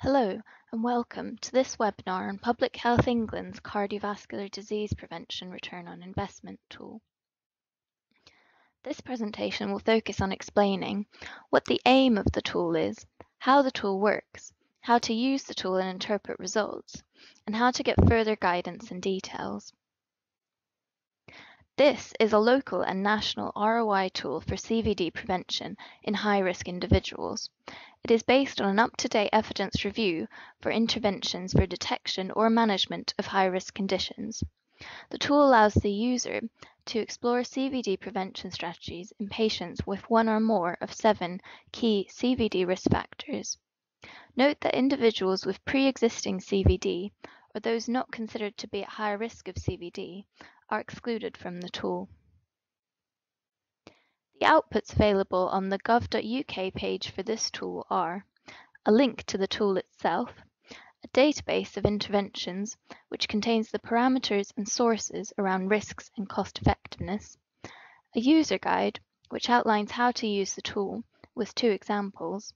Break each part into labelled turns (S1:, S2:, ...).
S1: Hello and welcome to this webinar on Public Health England's Cardiovascular Disease Prevention Return on Investment tool. This presentation will focus on explaining what the aim of the tool is, how the tool works, how to use the tool and interpret results, and how to get further guidance and details. This is a local and national ROI tool for CVD prevention in high-risk individuals. It is based on an up-to-date evidence review for interventions for detection or management of high-risk conditions. The tool allows the user to explore CVD prevention strategies in patients with one or more of 7 key CVD risk factors. Note that individuals with pre-existing CVD, or those not considered to be at high risk of CVD, are excluded from the tool. The outputs available on the gov.uk page for this tool are a link to the tool itself, a database of interventions which contains the parameters and sources around risks and cost effectiveness, a user guide which outlines how to use the tool with 2 examples,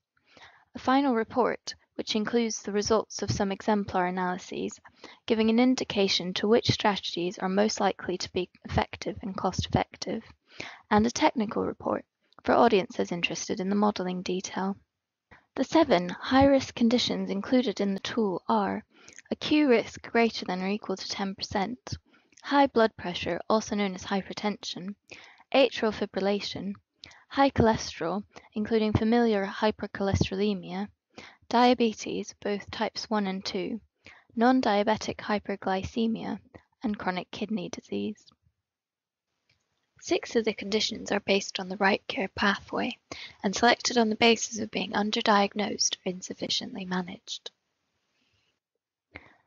S1: a final report which includes the results of some exemplar analyses, giving an indication to which strategies are most likely to be effective and cost-effective, and a technical report for audiences interested in the modelling detail. The 7 high-risk conditions included in the tool are a Q risk greater than or equal to 10%, high blood pressure, also known as hypertension, atrial fibrillation, high cholesterol, including familial hypercholesterolemia, diabetes, both types 1 and 2, non-diabetic hyperglycemia, and chronic kidney disease. 6 of the conditions are based on the right care pathway and selected on the basis of being underdiagnosed or insufficiently managed.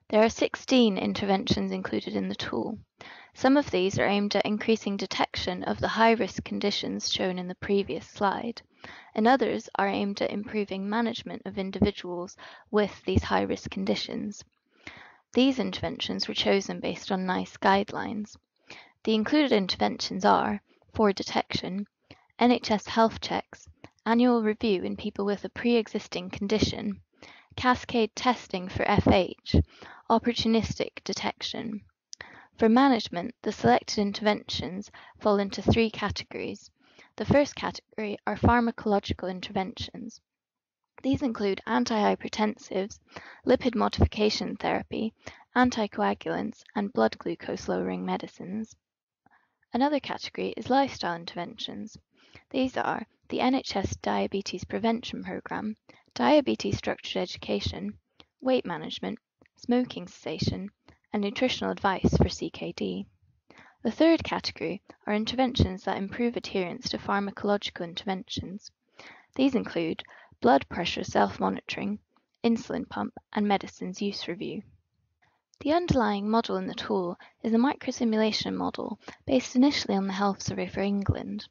S1: There are 16 interventions included in the tool. Some of these are aimed at increasing detection of the high-risk conditions shown in the previous slide, and others are aimed at improving management of individuals with these high-risk conditions. These interventions were chosen based on NICE guidelines. The included interventions are, for detection, NHS health checks, annual review in people with a pre-existing condition, cascade testing for FH, opportunistic detection. For management, the selected interventions fall into 3 categories. The first category are pharmacological interventions. These include antihypertensives, lipid modification therapy, anticoagulants, and blood glucose lowering medicines. Another category is lifestyle interventions. These are the NHS Diabetes Prevention Programme, diabetes structured education, weight management, smoking cessation, and nutritional advice for CKD. The third category are interventions that improve adherence to pharmacological interventions. These include blood pressure self-monitoring, insulin pump, and medicines use review. The underlying model in the tool is a microsimulation model based initially on the Health Survey for England.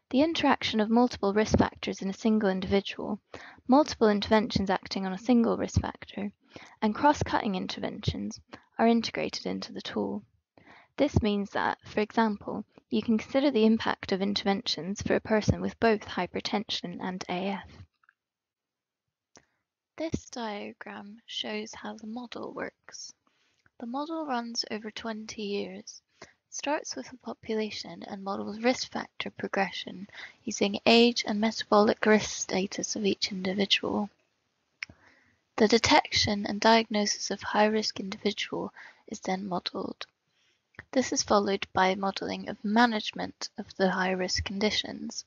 S1: The interaction of multiple risk factors in a single individual, multiple interventions acting on a single risk factor, and cross-cutting interventions are integrated into the tool. This means that, for example, you can consider the impact of interventions for a person with both hypertension and AF. This diagram shows how the model works. The model runs over 20 years, starts with a population and models risk factor progression using age and metabolic risk status of each individual. The detection and diagnosis of high-risk individual is then modeled. This is followed by modeling of management of the high-risk conditions.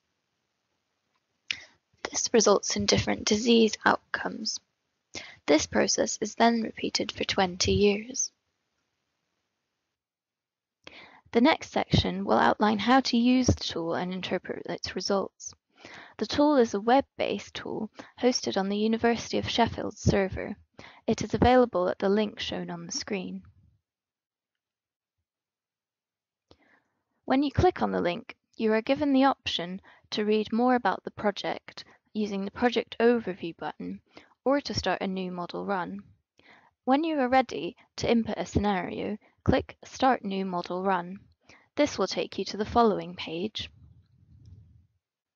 S1: This results in different disease outcomes. This process is then repeated for 20 years. The next section will outline how to use the tool and interpret its results. The tool is a web-based tool hosted on the University of Sheffield's server. It is available at the link shown on the screen. When you click on the link, you are given the option to read more about the project using the Project Overview button, or to start a new model run. When you are ready to input a scenario, click Start New Model Run. This will take you to the following page.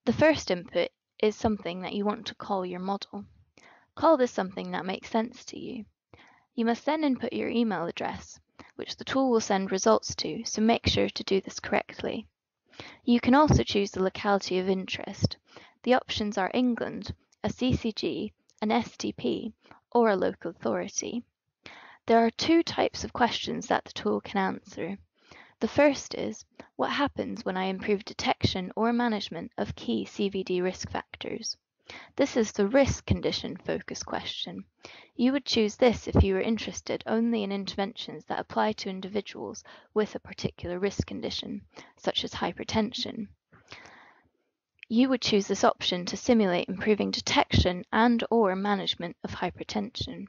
S1: The first input is something that you want to call your model. Call this something that makes sense to you. You must then input your email address, which the tool will send results to, so make sure to do this correctly. You can also choose the locality of interest. The options are England, a CCG, an STP, or a local authority. There are two types of questions that the tool can answer. The first is, what happens when I improve detection or management of key CVD risk factors? This is the risk condition focus question. You would choose this if you were interested only in interventions that apply to individuals with a particular risk condition, such as hypertension. You would choose this option to simulate improving detection and/or management of hypertension.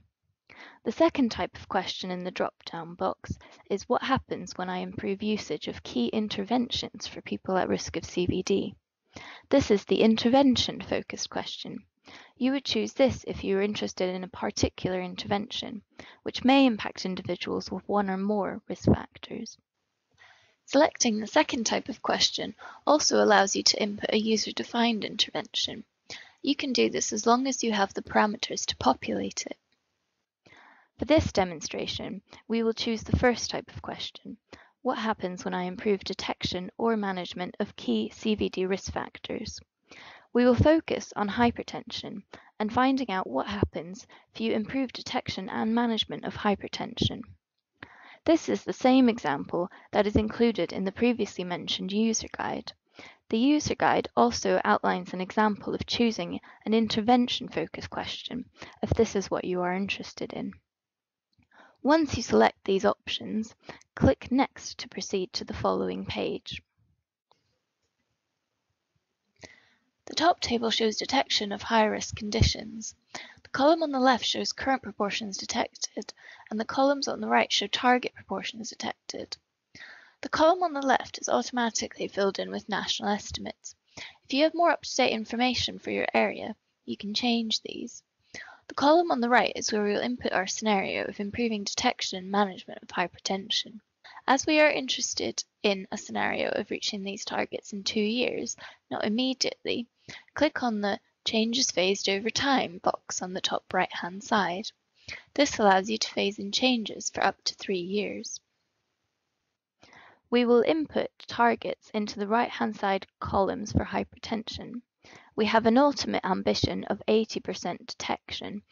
S1: The second type of question in the drop-down box is what happens when I improve usage of key interventions for people at risk of CVD. This is the intervention-focused question. You would choose this if you are interested in a particular intervention, which may impact individuals with one or more risk factors. Selecting the second type of question also allows you to input a user-defined intervention. You can do this as long as you have the parameters to populate it. For this demonstration, we will choose the first type of question. What happens when I improve detection or management of key CVD risk factors? We will focus on hypertension and finding out what happens if you improve detection and management of hypertension. This is the same example that is included in the previously mentioned user guide. The user guide also outlines an example of choosing an intervention-focused question if this is what you are interested in. Once you select these options, click Next to proceed to the following page. The top table shows detection of high-risk conditions. The column on the left shows current proportions detected, and the columns on the right show target proportions detected. The column on the left is automatically filled in with national estimates. If you have more up-to-date information for your area, you can change these. The column on the right is where we will input our scenario of improving detection and management of hypertension. As we are interested in a scenario of reaching these targets in 2 years, not immediately, click on the Changes Phased Over Time box on the top right-hand side. This allows you to phase in changes for up to 3 years. We will input targets into the right-hand side columns for hypertension. We have an ultimate ambition of 80% detection.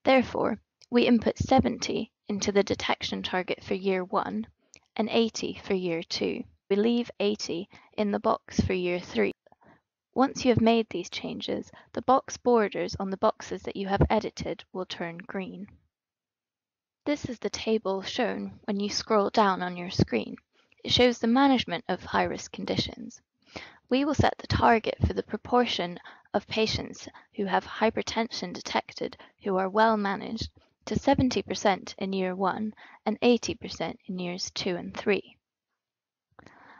S1: Therefore, we input 70 into the detection target for year 1 and 80 for year 2. We leave 80 in the box for year 3. Once you have made these changes, the box borders on the boxes that you have edited will turn green. This is the table shown when you scroll down on your screen. It shows the management of high-risk conditions. We will set the target for the proportion of patients who have hypertension detected who are well managed to 70% in year 1 and 80% in years 2 and 3.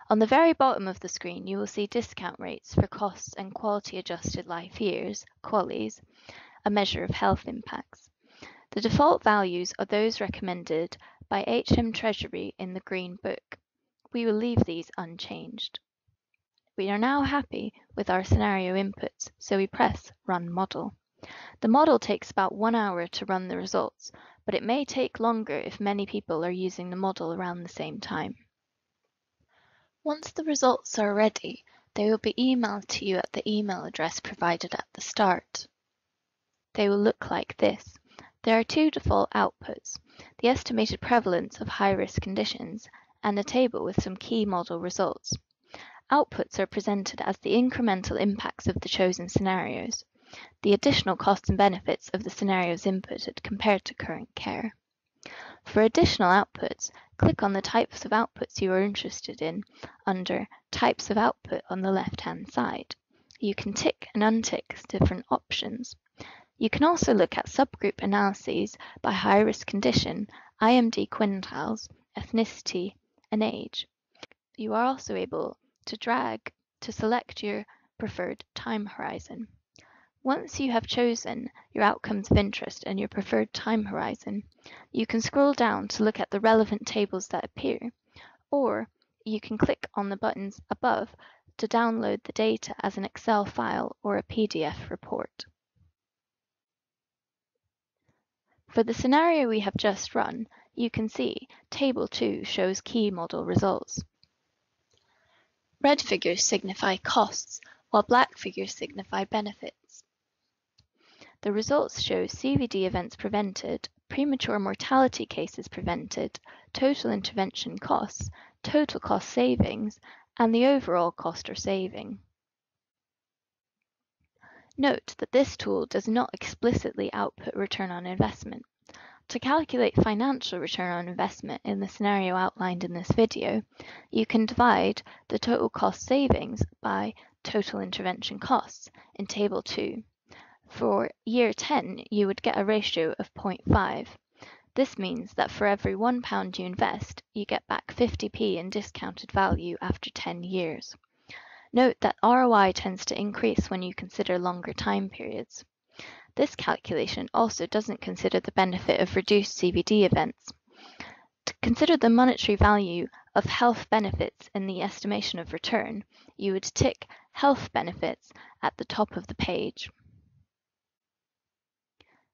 S1: On the very bottom of the screen, you will see discount rates for costs and quality adjusted life years, QALYs, a measure of health impacts. The default values are those recommended by HM Treasury in the Green Book. We will leave these unchanged. We are now happy with our scenario inputs, so we press Run Model. The model takes about 1 hour to run the results, but it may take longer if many people are using the model around the same time. Once the results are ready, they will be emailed to you at the email address provided at the start. They will look like this. There are 2 default outputs, the estimated prevalence of high-risk conditions and a table with some key model results. Outputs are presented as the incremental impacts of the chosen scenarios, the additional costs and benefits of the scenarios inputted compared to current care. For additional outputs, click on the types of outputs you are interested in under Types of Output on the left-hand side. You can tick and untick different options. You can also look at subgroup analyses by high-risk condition, IMD quintiles, ethnicity, and age. You are also able to drag to select your preferred time horizon. Once you have chosen your outcomes of interest and your preferred time horizon, you can scroll down to look at the relevant tables that appear, or you can click on the buttons above to download the data as an Excel file or a PDF report. For the scenario we have just run, you can see Table 2 shows key model results. Red figures signify costs, while black figures signify benefits. The results show CVD events prevented, premature mortality cases prevented, total intervention costs, total cost savings, and the overall cost or saving. Note that this tool does not explicitly output return on investment. To calculate financial return on investment in the scenario outlined in this video, you can divide the total cost savings by total intervention costs in Table 2. For year 10, you would get a ratio of 0.5. This means that for every £1 you invest, you get back 50p in discounted value after 10 years. Note that ROI tends to increase when you consider longer time periods. This calculation also doesn't consider the benefit of reduced CVD events. To consider the monetary value of health benefits in the estimation of return, you would tick Health Benefits at the top of the page.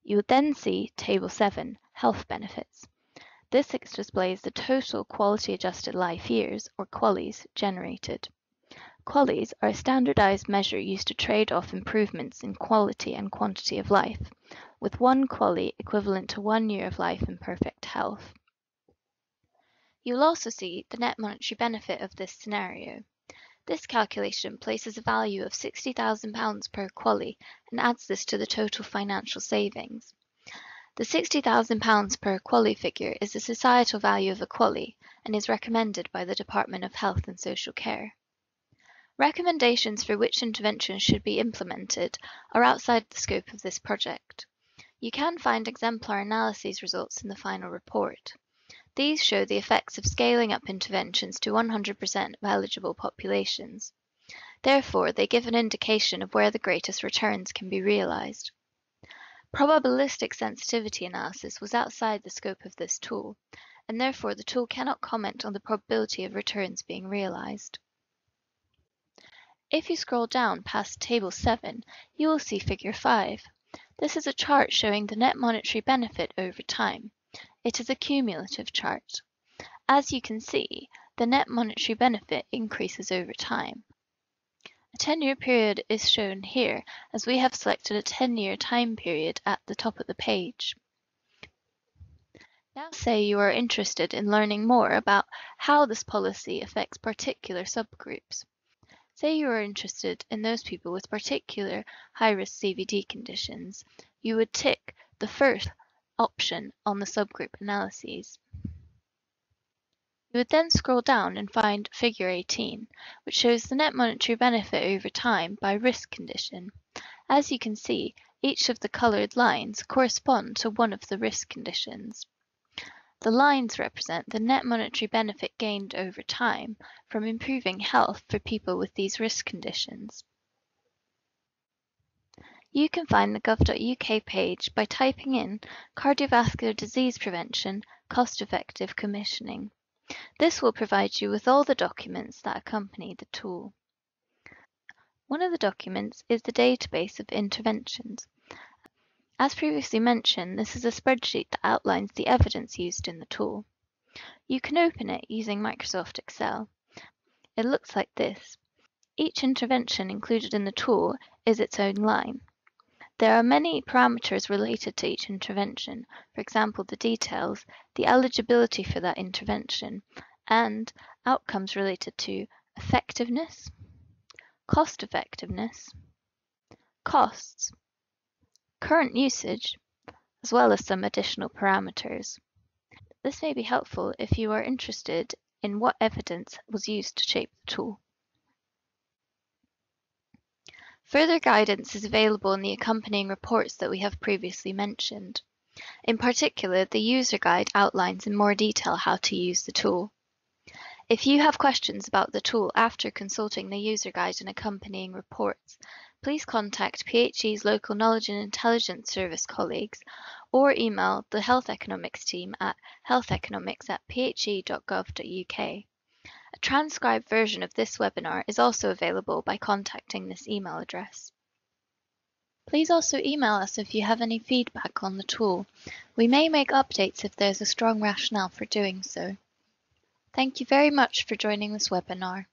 S1: You would then see Table 7, Health Benefits. This displays the total quality adjusted life years, or QALYs, generated. QALYs are a standardized measure used to trade off improvements in quality and quantity of life, with one QALY equivalent to 1 year of life in perfect health. You will also see the net monetary benefit of this scenario. This calculation places a value of £60,000 per QALY and adds this to the total financial savings. The £60,000 per QALY figure is the societal value of a QALY and is recommended by the Department of Health and Social Care. Recommendations for which interventions should be implemented are outside the scope of this project. You can find exemplar analyses results in the final report. These show the effects of scaling up interventions to 100% of eligible populations. Therefore, they give an indication of where the greatest returns can be realized. Probabilistic sensitivity analysis was outside the scope of this tool, and therefore the tool cannot comment on the probability of returns being realized. If you scroll down past Table 7, you will see Figure 5. This is a chart showing the net monetary benefit over time. It is a cumulative chart. As you can see, the net monetary benefit increases over time. A 10-year period is shown here, as we have selected a 10-year time period at the top of the page. Now say you are interested in learning more about how this policy affects particular subgroups. Say you are interested in those people with particular high-risk CVD conditions, you would tick the first option on the subgroup analyses. You would then scroll down and find Figure 18, which shows the net monetary benefit over time by risk condition. As you can see, each of the coloured lines correspond to one of the risk conditions. The lines represent the net monetary benefit gained over time from improving health for people with these risk conditions. You can find the gov.uk page by typing in cardiovascular disease prevention, cost-effective commissioning. This will provide you with all the documents that accompany the tool. One of the documents is the database of interventions. As previously mentioned, this is a spreadsheet that outlines the evidence used in the tool. You can open it using Microsoft Excel. It looks like this. Each intervention included in the tool is its own line. There are many parameters related to each intervention, for example the details, the eligibility for that intervention, and outcomes related to effectiveness, cost-effectiveness, costs, current usage, as well as some additional parameters. This may be helpful if you are interested in what evidence was used to shape the tool. Further guidance is available in the accompanying reports that we have previously mentioned. In particular, the user guide outlines in more detail how to use the tool. If you have questions about the tool after consulting the user guide and accompanying reports, please contact PHE's local Knowledge and Intelligence Service colleagues or email the Health Economics team at healtheconomics@phe.gov.uk. A transcribed version of this webinar is also available by contacting this email address. Please also email us if you have any feedback on the tool. We may make updates if there's a strong rationale for doing so. Thank you very much for joining this webinar.